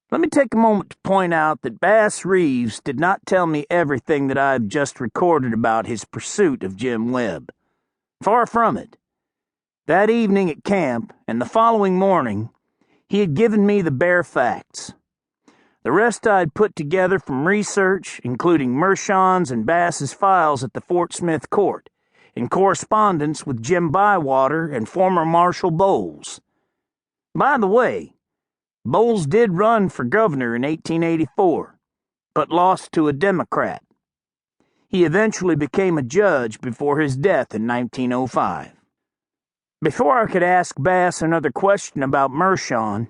Let me take a moment to point out that Bass Reeves did not tell me everything that I have just recorded about his pursuit of Jim Webb. Far from it. That evening at camp, and the following morning, he had given me the bare facts. The rest I had put together from research, including Mershon's and Bass's files at the Fort Smith court, in correspondence with Jim Bywater and former Marshal Bowles. By the way, Bowles did run for governor in 1884, but lost to a Democrat. He eventually became a judge before his death in 1905. Before I could ask Bass another question about Mershon,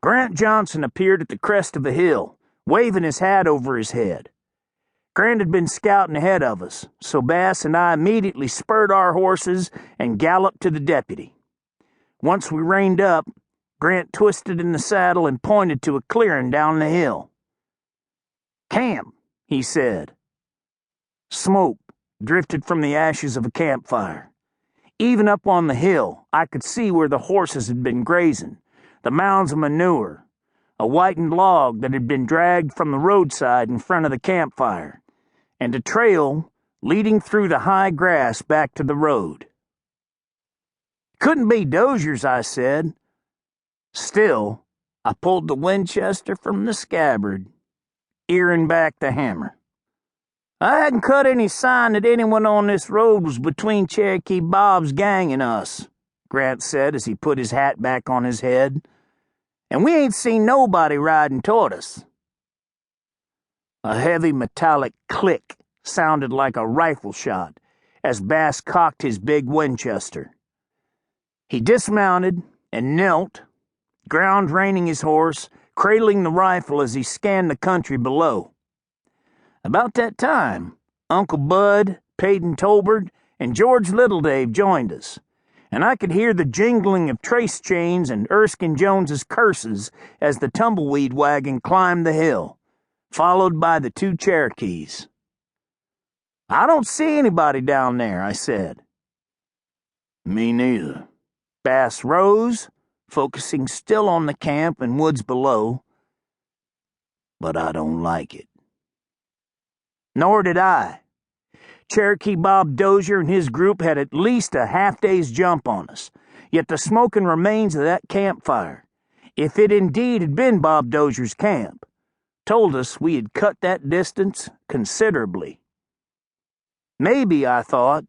Grant Johnson appeared at the crest of a hill, waving his hat over his head. Grant had been scouting ahead of us, so Bass and I immediately spurred our horses and galloped to the deputy. Once we reined up, Grant twisted in the saddle and pointed to a clearing down the hill. "Camp," he said. Smoke drifted from the ashes of a campfire. Even up on the hill, I could see where the horses had been grazing, the mounds of manure, a whitened log that had been dragged from the roadside in front of the campfire, and a trail leading through the high grass back to the road. "Couldn't be Dozier's," I said. Still, I pulled the Winchester from the scabbard, earing back the hammer. "I hadn't cut any sign that anyone on this road was between Cherokee Bob's gang and us," Grant said as he put his hat back on his head. "And we ain't seen nobody riding toward us." A heavy metallic click sounded like a rifle shot as Bass cocked his big Winchester. He dismounted and knelt, ground reining his horse, cradling the rifle as he scanned the country below. About that time, Uncle Bud, Peyton Tolbert, and George Littledave joined us, and I could hear the jingling of trace chains and Erskine Jones's curses as the tumbleweed wagon climbed the hill, followed by the two Cherokees. "I don't see anybody down there," I said. "Me neither." Bass rose, focusing still on the camp and woods below. "But I don't like it." Nor did I. Cherokee Bob Dozier and his group had at least a half-day's jump on us, yet the smoking remains of that campfire, if it indeed had been Bob Dozier's camp, told us we had cut that distance considerably. Maybe, I thought,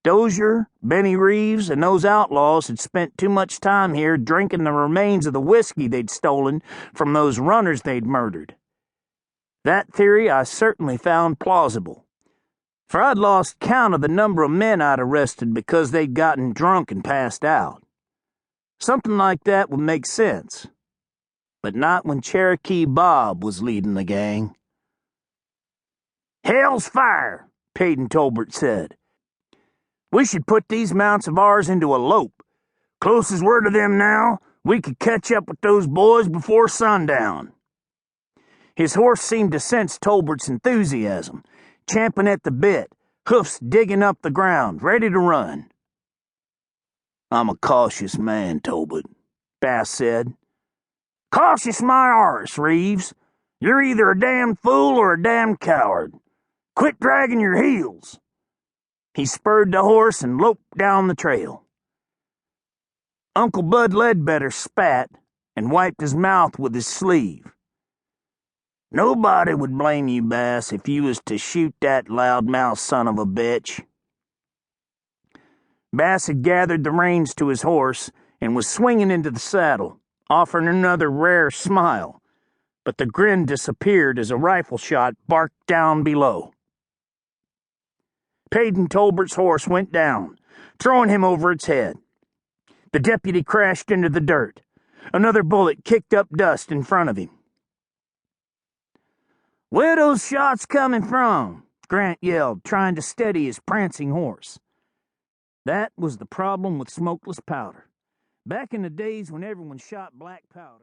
Dozier, Bennie Reeves, and those outlaws had spent too much time here drinking the remains of the whiskey they'd stolen from those runners they'd murdered. That theory I certainly found plausible, for I'd lost count of the number of men I'd arrested because they'd gotten drunk and passed out. Something like that would make sense, but not when Cherokee Bob was leading the gang. "Hell's fire," Peyton Tolbert said. "We should put these mounts of ours into a lope. Close as we're to them now, we could catch up with those boys before sundown." His horse seemed to sense Tolbert's enthusiasm, champing at the bit, hoofs digging up the ground, ready to run. "I'm a cautious man, Tolbert," Bass said. "Cautious my arse, Reeves. You're either a damn fool or a damn coward. Quit dragging your heels." He spurred the horse and loped down the trail. Uncle Bud Ledbetter spat and wiped his mouth with his sleeve. "Nobody would blame you, Bass, if you was to shoot that loudmouth son of a bitch." Bass had gathered the reins to his horse and was swinging into the saddle, offering another rare smile, but the grin disappeared as a rifle shot barked down below. Peyton Tolbert's horse went down, throwing him over its head. The deputy crashed into the dirt. Another bullet kicked up dust in front of him. "Where those shots coming from?" Grant yelled, trying to steady his prancing horse. That was the problem with smokeless powder. Back in the days when everyone shot black powder,